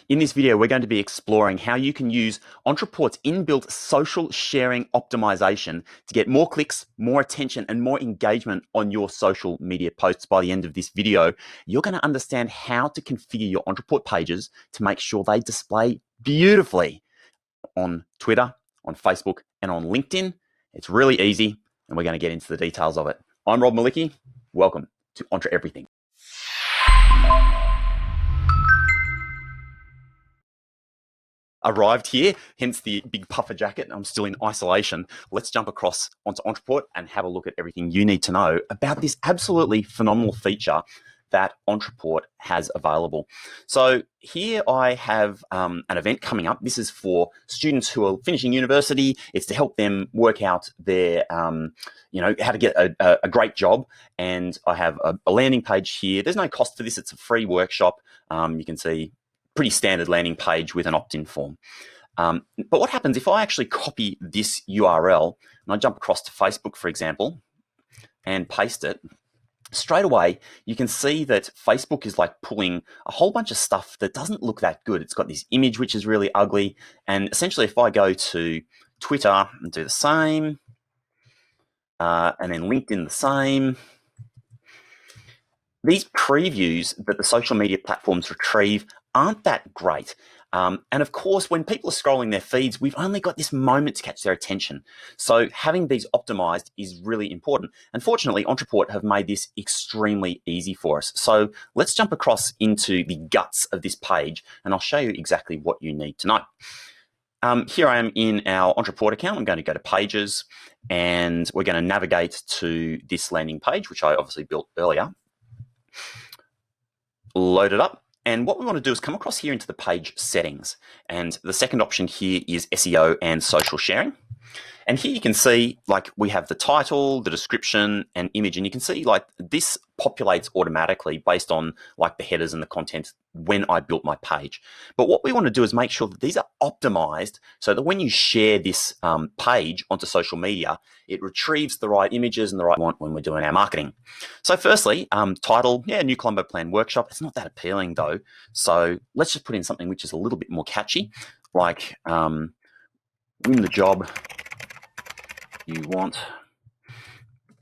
In this video, we're going to be exploring how you can use Ontraport's inbuilt social sharing optimization to get more clicks, more attention, and more engagement on your social media posts. By the end of this video, you're going to understand how to configure your Ontraport pages to make sure they display beautifully on Twitter, on Facebook, and on LinkedIn. It's really easy, and we're going to get into the details of it. I'm Rob Malicki. Welcome to OntraEverything. Arrived here, hence the big puffer jacket. I'm still in isolation. Let's jump across onto Ontraport and have a look at everything you need to know about this absolutely phenomenal feature that Ontraport has available. So here I have an event coming up. This is for students who are finishing university. It's to help them work out their, how to get a great job. And I have a landing page here. There's no cost for this. It's a free workshop. You can see pretty standard landing page with an opt-in form. But what happens if I actually copy this URL and I jump across to Facebook, for example, and paste it? Straight away, you can see that Facebook is like pulling a whole bunch of stuff that doesn't look that good. It's got this image which is really ugly. And essentially, if I go to Twitter and do the same, and then LinkedIn the same, these previews that the social media platforms retrieve aren't that great. And of course, when people are scrolling their feeds, we've only got this moment to catch their attention. So having these optimized is really important. And fortunately, Ontraport have made this extremely easy for us. So let's jump across into the guts of this page, and I'll show you exactly what you need to know. Here I am in our Ontraport account. I'm going to go to Pages, and we're going to navigate to this landing page, which I obviously built earlier. Load it up. And what we want to do is come across here into the page settings. And the second option here is SEO and Social Sharing. And here you can see, like, we have the title, the description, and image. And you can see, like, this populates automatically based on, like, the headers and the content when I built my page. But what we want to do is make sure that these are optimized so that when you share this page onto social media, it retrieves the right images and the right one when we're doing our marketing. So firstly, title, New Colombo Plan Workshop. It's not that appealing, though. So let's just put in something which is a little bit more catchy, like win the job you want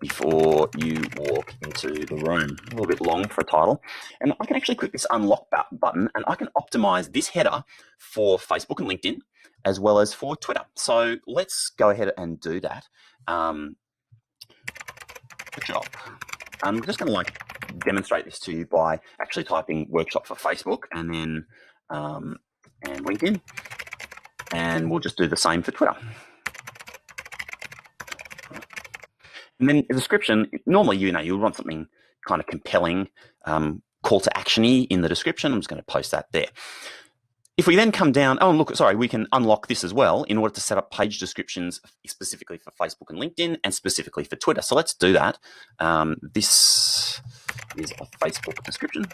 before you walk into the room. A little bit long for a title. And I can actually click this unlock button, and I can optimize this header for Facebook and LinkedIn as well as for Twitter. So let's go ahead and do that. Good job. I'm just going to demonstrate this to you by actually typing workshop for Facebook and then and LinkedIn, and we'll just do the same for Twitter. And then the description, normally, you'll want something kind of compelling, call to action-y in the description. I'm just going to post that there. If we then come down, we can unlock this as well in order to set up page descriptions specifically for Facebook and LinkedIn and specifically for Twitter. So let's do that. This is a Facebook description,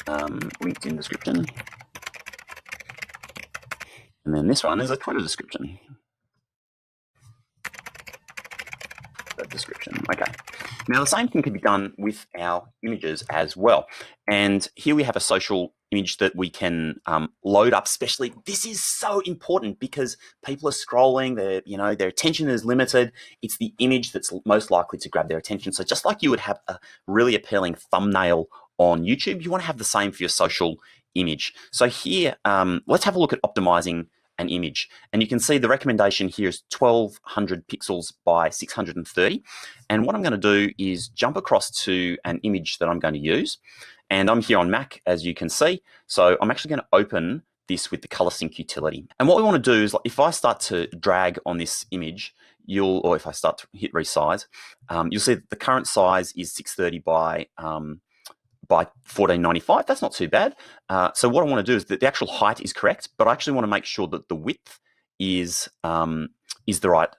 LinkedIn description, and then this one is a Twitter description. Description. Okay. Now the same thing can be done with our images as well. And here we have a social image that we can load up. Especially, this is so important because people are scrolling. Their attention is limited. It's the image that's most likely to grab their attention. So just like you would have a really appealing thumbnail on YouTube, you want to have the same for your social image. So here, let's have a look at optimizing an image. And you can see the recommendation here is 1200 pixels by 630. And what I'm going to do is jump across to an image that I'm going to use. And I'm here on Mac, as you can see. So I'm actually going to open this with the color sync utility. And what we want to do is, if I start to drag on this image, or if I start to hit resize, you'll see that the current size is 630 by 1495. That's not too bad. So what I want to do is that the actual height is correct, but I actually want to make sure that the width is the right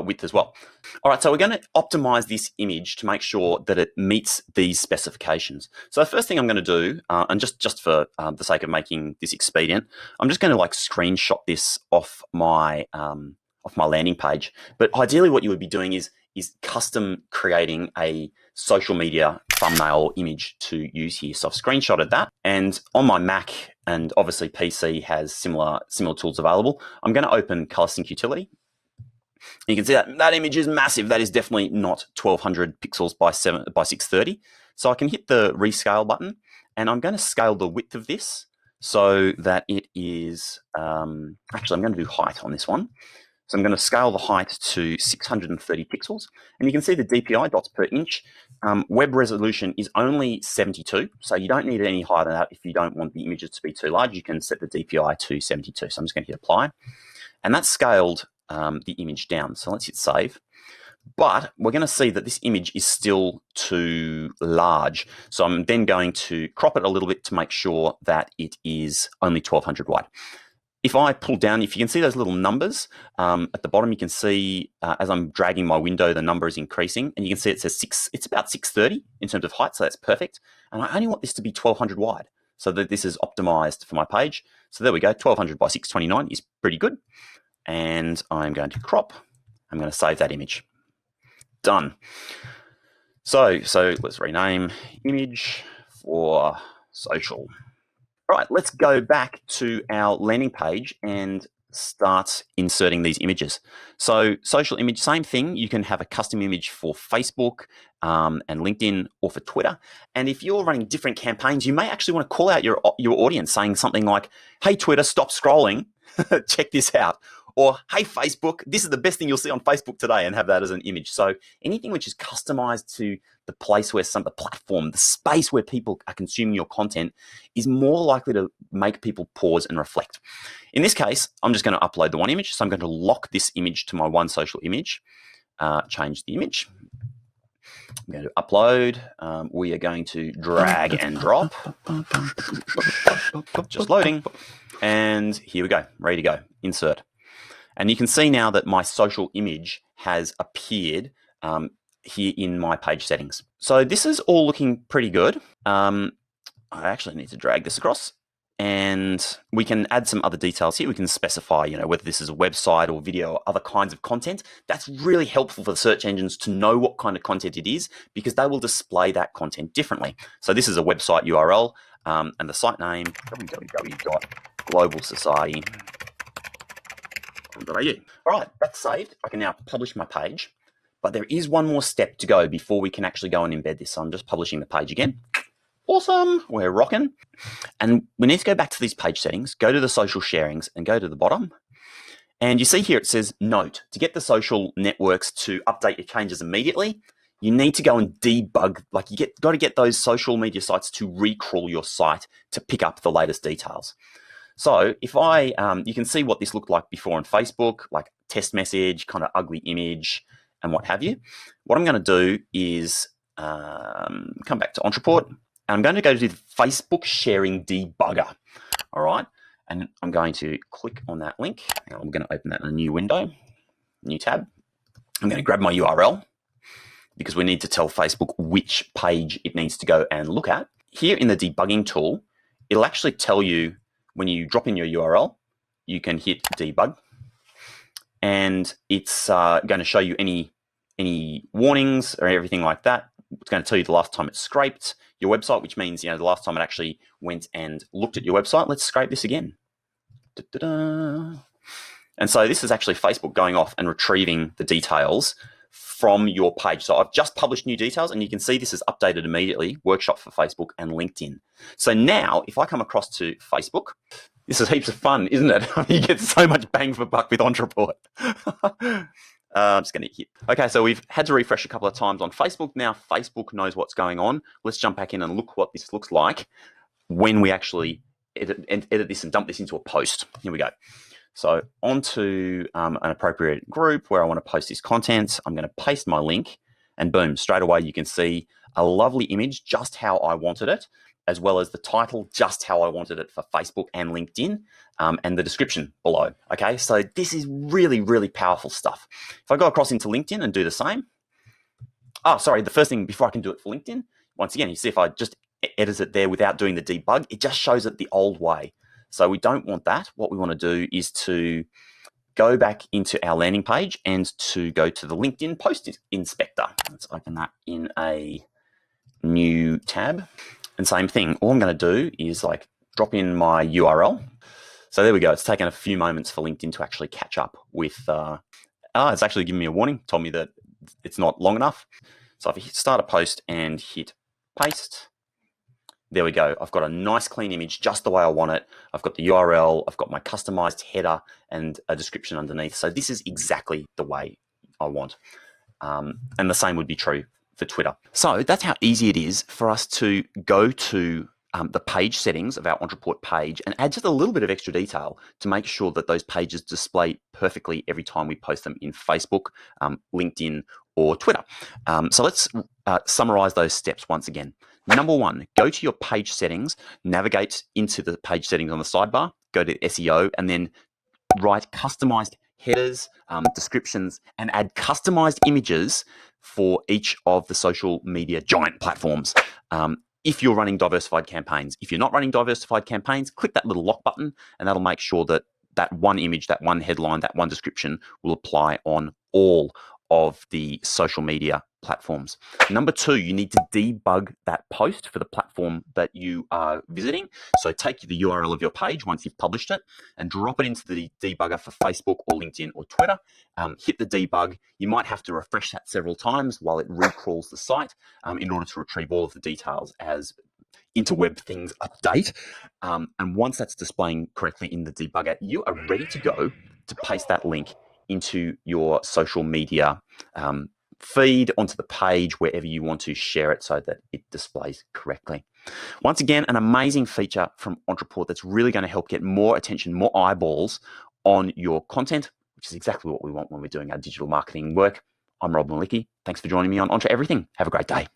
width as well. All right, so we're going to optimize this image to make sure that it meets these specifications. So the first thing I'm going to do, and just for the sake of making this expedient, I'm just going to screenshot this off my landing page. But ideally what you would be doing is is custom creating a social media thumbnail image to use here. So I've screenshotted that, and on my Mac and obviously PC has similar tools available. I'm going to open ColorSync Utility. You can see that image is massive. That is definitely not 1200 pixels by 630. So I can hit the rescale button, and I'm going to scale the width of this so that it is, actually I'm going to do height on this one. So I'm going to scale the height to 630 pixels, and you can see the DPI, dots per inch. Web resolution is only 72, so you don't need it any higher than that if you don't want the images to be too large. You can set the DPI to 72. So I'm just going to hit apply, and that's scaled the image down. So let's hit save. But we're going to see that this image is still too large. So I'm then going to crop it a little bit to make sure that it is only 1200 wide. If I pull down, if you can see those little numbers at the bottom, you can see as I'm dragging my window, the number is increasing, and you can see it says it's about 630 in terms of height, so that's perfect. And I only want this to be 1200 wide, so that this is optimized for my page. So there we go, 1200 by 629 is pretty good. And I'm going to crop. I'm going to save that image. Done. So let's rename image for social. All right, let's go back to our landing page and start inserting these images. So social image, same thing. You can have a custom image for Facebook and LinkedIn or for Twitter. And if you're running different campaigns, you may actually want to call out your audience saying something like, hey, Twitter, stop scrolling. Check this out. Or, hey, Facebook, this is the best thing you'll see on Facebook today, and have that as an image. So anything which is customized to the place where the platform, the space where people are consuming your content is more likely to make people pause and reflect. In this case, I'm just going to upload the one image. So I'm going to lock this image to my one social image, change the image. I'm going to upload. We are going to drag and drop. Just loading. And here we go, ready to go, insert. And you can see now that my social image has appeared here in my page settings. So this is all looking pretty good. I actually need to drag this across, and we can add some other details here. We can specify, whether this is a website or video or other kinds of content. That's really helpful for the search engines to know what kind of content it is, because they will display that content differently. So this is a website URL, and the site name, www.globalsociety.com. All right, that's saved. I can now publish my page, but there is one more step to go before we can actually go and embed this. So I'm just publishing the page again. Awesome, we're rocking. And we need to go back to these page settings, go to the social sharings and go to the bottom. And you see here it says note, to get the social networks to update your changes immediately, you need to go and debug, got to get those social media sites to recrawl your site to pick up the latest details. So if you can see what this looked like before on Facebook, like test message, kind of ugly image and what have you. What I'm going to do is come back to Ontraport, and I'm going to go to the Facebook sharing debugger. All right. And I'm going to click on that link. And I'm going to open that in a new window, new tab. I'm going to grab my URL because we need to tell Facebook which page it needs to go and look at. Here in the debugging tool, it'll actually tell you, when you drop in your URL, you can hit debug, and it's going to show you any warnings or everything like that. It's going to tell you the last time it scraped your website, which means the last time it actually went and looked at your website. Let's scrape this again. Da-da-da. And so this is actually Facebook going off and retrieving the details from your page. So I've just published new details, and you can see this is updated immediately, workshop for Facebook and LinkedIn. So now if I come across to Facebook, this is heaps of fun, isn't it? You get so much bang for buck with Ontraport. I'm just going to hit. Okay, so we've had to refresh a couple of times on Facebook. Now Facebook knows what's going on. Let's jump back in and look what this looks like when we actually edit this and dump this into a post. Here we go. So onto an appropriate group where I want to post this content. I'm going to paste my link, and boom, straight away you can see a lovely image, just how I wanted it, as well as the title, just how I wanted it for Facebook and LinkedIn, and the description below. Okay, so this is really, really powerful stuff. If I go across into LinkedIn and do the same. Oh, sorry, the first thing before I can do it for LinkedIn, once again, you see if I just edit it there without doing the debug, it just shows it the old way. So we don't want that. What we want to do is to go back into our landing page and to go to the LinkedIn post inspector. Let's open that in a new tab. And same thing, all I'm going to do is like drop in my URL. So there we go. It's taken a few moments for LinkedIn to actually catch up with, it's actually giving me a warning, told me that it's not long enough. So if I hit start a post and hit paste, there we go. I've got a nice clean image just the way I want it. I've got the URL, I've got my customized header and a description underneath. So this is exactly the way I want. And the same would be true for Twitter. So that's how easy it is for us to go to the page settings of our Ontraport page and add just a little bit of extra detail to make sure that those pages display perfectly every time we post them in Facebook, LinkedIn, or Twitter. So let's summarize those steps once again. Number one, go to your page settings, navigate into the page settings on the sidebar, go to SEO, and then write customized headers, descriptions, and add customized images for each of the social media giant platforms. If you're running diversified campaigns. If you're not running diversified campaigns, click that little lock button, and that'll make sure that that one image, that one headline, that one description will apply on all of the social media platforms. Number two, you need to debug that post for the platform that you are visiting. So take the URL of your page once you've published it and drop it into the debugger for Facebook or LinkedIn or Twitter. Hit the debug. You might have to refresh that several times while it recrawls the site in order to retrieve all of the details as interweb things update. And once that's displaying correctly in the debugger, you are ready to go to paste that link into your social media feed, onto the page, wherever you want to share it so that it displays correctly. Once again, an amazing feature from Ontraport that's really going to help get more attention, more eyeballs on your content, which is exactly what we want when we're doing our digital marketing work. I'm Rob Malicki. Thanks for joining me on OntraEverything. Have a great day.